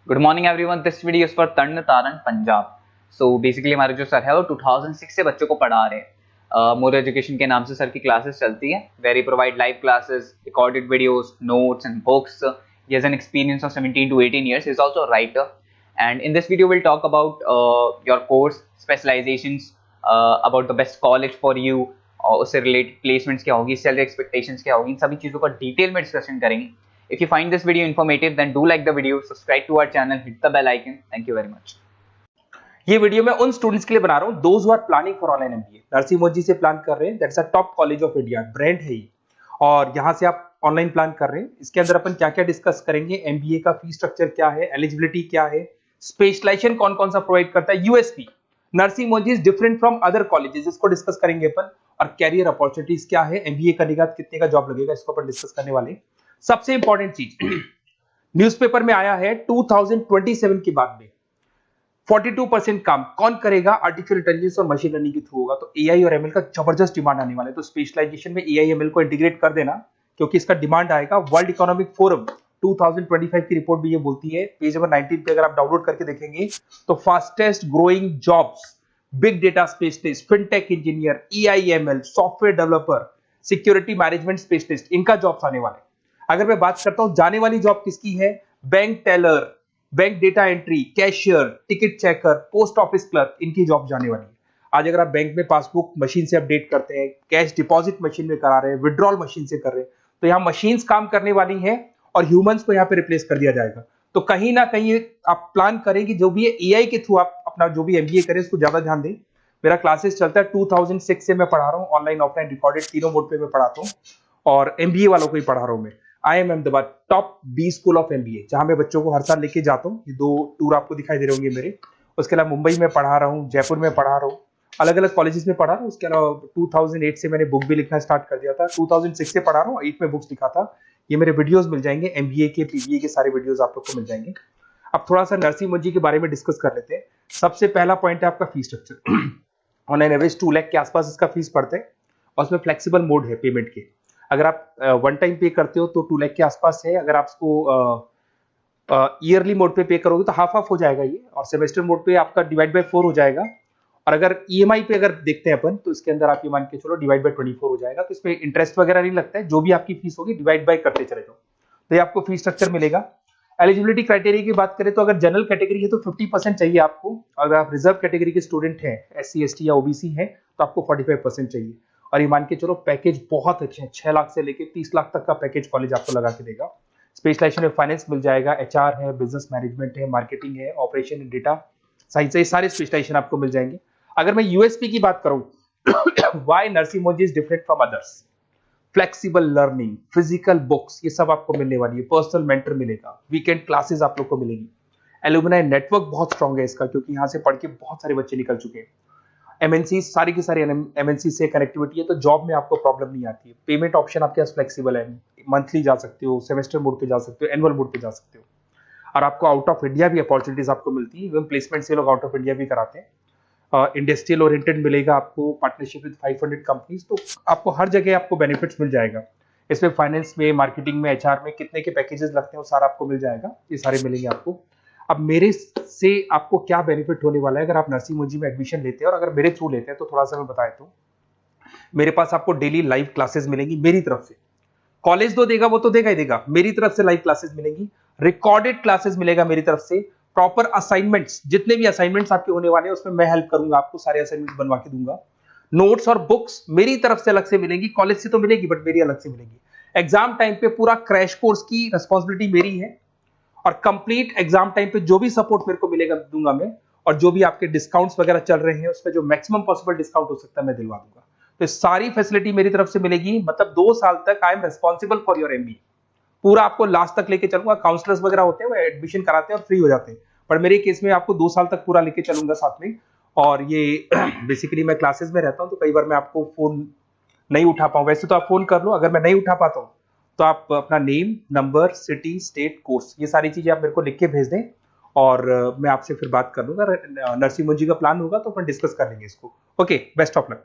Good morning everyone, this video is for Tarn Taran Punjab. So basically हमारे जो sir है वो 2006 से बच्चों को पढ़ा रहे हैं। मोर एजुकेशन के नाम से सर की क्लासेस चलती है, very provide live classes, recorded videos, notes and books. He has an experience of 17 to 18 years. He's also a writer. And in this video, we'll talk about your course, specializations, about the best college for you, और उससे related placements क्या होगी, salary expectations क्या होगी, इन सभी चीज़ों का detail में डिस्कशन करेंगे। If you find this video informative, then do like the video, subscribe to our channel, hit the bell icon. Thank you very much. ये वीडियो मैं उन स्टूडेंट्स के लिए बना रहा हूं those who are planning for online MBA. Narsee Monjee से प्लान कर रहे हैं, that's a top college of India, brand है ये, और यहां से आप ऑनलाइन प्लान कर रहे हैं। इसके अंदर अपन क्या क्या डिस्कस करेंगे, एमबीए का फी स्ट्रक्चर क्या है, एलिजिबिलिटी क्या है, स्पेशलाइजेशन कौन कौन सा प्रोवाइड करता है, USP Narsee Monjee is different from other colleges, इसको डिस्कस करेंगे अपन। और कैरियर अपॉर्चुनिटीज क्या है, एमबीए करने के बाद कितने का जॉब लगेगा, इसको अपन डिस्कस करने वाले। सबसे इंपॉर्टेंट चीज न्यूज़पेपर में आया है 2027 के बाद में 42% काम कौन करेगा, आर्टिफिशियल इंटेलिजेंस और मशीन लर्निंग के थ्रू होगा। तो एआई और एमएल का जबरदस्त डिमांड आने वाला है, तो स्पेशलाइजेशन में एआई एमएल को इंटीग्रेट कर देना, क्योंकि इसका डिमांड आएगा। वर्ल्ड इकोनॉमिक फोरम 2025 की रिपोर्ट भी ये बोलती है, पेज नंबर 19 पे अगर आप डाउनलोड करके देखेंगे तो fastest growing jobs, big data specialist, fintech engineer, AIML, software developer, security management specialist, इनका जॉब्स आने वाले। अगर मैं बात करता हूं जाने वाली जॉब किसकी है, bank teller, bank data entry, cashier, ticket checker, post office clerk, इनकी जॉब जाने वाली है। आज अगर आप बैंक में पासबुक मशीन से अपडेट करते हैं, कैश डिपॉजिट मशीन में करा रहे हैं, विड्रॉल मशीन से कर रहे हैं, तो यहाँ मशीन्स काम करने वाली हैं और ह्यूमंस को यहाँ पे रिप्लेस कर दिया जाएगा। तो कहीं ना कहीं आप प्लान करें कि जो भी है एआई के थ्रू आप अपना जो भी एमबीए करें उसको ज्यादा ध्यान दें। मेरा क्लासेस चलता है 2006 से मैं पढ़ा रहा हूँ, ऑनलाइन ऑफलाइन रिकॉर्डेड तीनों मोड पे मैं पढ़ाता हूँ, और एमबीए वालों को ही पढ़ा रहा हूँ मैं। IIM Ahmedabad top B school of MBA, जहां मैं बच्चों को हर साल लेके जाता हूँ। ये 2 टूर आपको दिखाई दे रहे होंगे मेरे। उसके अलावा मुंबई में पढ़ा रहा हूँ, जयपुर में पढ़ा रहा हूँ, अलग अलग कॉलेजेस में पढ़ा रहा हूँ। उसके अलावा 2008 से मैंने बुक भी लिखना स्टार्ट कर दिया था, 2006 से पढ़ा रहा हूँ, 8 में बुक्स लिखा था। ये मेरे वीडियोस मिल जाएंगे, एमबीए के पीबीए के सारे वीडियोस आप लोग को मिल जाएंगे। अब थोड़ा सा नरसिंह मोदी के बारे में डिस्कस कर लेते हैं। सबसे पहला पॉइंट है आपका fees structure. Online average 2 lakh के आसपास इसका फीस पड़ता है, और उसमें फ्लेक्सिबल मोड है पेमेंट के। अगर आप वन टाइम पे करते हो तो 2 लाख के आसपास है। अगर आप इसको ईयरली मोड पे करोगे तो हाफ ऑफ हो जाएगा ये, और सेमेस्टर मोड पे आपका डिवाइड बाय 4 हो जाएगा। और अगर ईएमआई पे अगर देखते हैं अपन, तो इसके अंदर आप ये मान के चलो डिवाइड बाय 24 हो जाएगा। तो इसमें इंटरेस्ट वगैरह नहीं लगता है, जो भी आपकी फीस होगी डिवाइड बाय करते चले जाओ, तो ये आपको फीस स्ट्रक्चर मिलेगा। एलिजिबिलिटी क्राइटेरिया की बात करें तो अगर जनरल कैटेगरी है तो 50% चाहिए आपको। अगर आप रिजर्व कैटेगरी के स्टूडेंट हैं, एससी एसटी या ओबीसी हैं, तो आपको 45% चाहिए। और ये मान के चलो पैकेज बहुत अच्छे हैं, 6 लाख से लेके 30 लाख तक का पैकेज कॉलेज आपको लगा के देगा। स्पेशलाइजेशन में फाइनेंस मिल जाएगा, एचआर है, बिजनेस मैनेजमेंट है, मार्केटिंग है, ऑपरेशन एंड डेटा साइंस है, सारे स्पेशलाइजेशन आपको मिल जाएंगे। अगर मैं यूएसपी की बात करूं, why Narsee Monjee is different from others, flexible learning, physical books, ये सब आपको मिलने वाली है। पर्सनल मेंटर मिलेगा, वीकेंड क्लासेस आप लोग को मिलेगी। एलुमनाई नेटवर्क बहुत स्ट्रॉन्ग है इसका, क्योंकि यहाँ से पढ़ के बहुत सारे बच्चे निकल चुके हैं। एमएनसी सारी की सारी एमएनसी से कनेक्टिविटी है, तो जॉब में आपको प्रॉब्लम नहीं आती है। पेमेंट ऑप्शन आपके पास फ्लेक्सिबल है, मंथली जा सकते हो, सेमेस्टर मोड पे जा सकते हो, एनुअल मोड पे जा सकते हो। और आपको आउट ऑफ इंडिया भी अपॉर्चुनिटीज आपको मिलती है, इवन प्लेसमेंट से लोग आउट ऑफ इंडिया भी कराते हैं। इंडस्ट्रियल ओरिएंटेड मिलेगा आपको, पार्टनरशिप विद 500 कंपनीज, तो आपको हर जगह आपको बेनिफिट्स मिल जाएगा। इसमें फाइनेंस में, मार्केटिंग में, एचआर में कितने के पैकेजेस लगते हैं वो सारा आपको मिल जाएगा, ये सारे मिलेंगे आपको। अब मेरे से आपको क्या बेनिफिट होने वाला है अगर आप नरसिंह मोदी में एडमिशन लेते हैं, और अगर मेरे थ्रू लेते हैं, तो थोड़ा सा मैं बता देता हूं। मेरे पास आपको डेली लाइव क्लासेस मिलेंगी मेरी तरफ से। कॉलेज तो देगा, वो तो देगा ही देगा, मेरी तरफ से लाइव क्लासेस मिलेंगी, रिकॉर्डेड क्लासेस मिलेगा मेरी तरफ से, प्रॉपर असाइनमेंट्स, जितने भी असाइनमेंट्स आपके होने वाले हैं उसमें मैं हेल्प करूंगा, आपको सारे असाइनमेंट्स बनवा के दूंगा। नोट्स और बुक्स मेरी तरफ से अलग से मिलेंगी, कॉलेज से तो मिलेगी बट मेरी अलग से मिलेगी। एग्जाम टाइम पे पूरा क्रैश कोर्स की रिस्पॉन्सिबिलिटी मेरी है, और कंप्लीट एग्जाम टाइम पे जो भी सपोर्ट मेरे को मिलेगा दूंगा मैं, और जो भी आपके डिस्काउंट्स वगैरह चल रहे हैं उसमें जो मैक्सिमम पॉसिबल डिस्काउंट हो सकता है मैं दिलवा दूंगा। तो सारी फैसिलिटी मेरी तरफ से मिलेगी, मतलब 2 साल तक I am responsible for your MB. पूरा आपको लास्ट तक लेके चलूंगा। काउंसलर्स वगैरह होते हैं वो एडमिशन कराते हैं और फ्री हो जाते हैं, पर मेरे केस में आपको 2 साल तक पूरा लेके चलूंगा साथ में। और ये बेसिकली मैं क्लासेस में रहता हूं, तो कई बार मैं आपको फोन नहीं उठा पाऊं, वैसे तो आप फोन कर लो, अगर मैं नहीं उठा पाता हूं तो आप अपना name, number, city, state, course, ये सारी चीजें आप मेरे को लिख के भेज दें, और मैं आपसे फिर बात कर लूंगा। नरसिंह मोदी का प्लान होगा तो अपन डिस्कस कर लेंगे इसको। Okay, best of luck.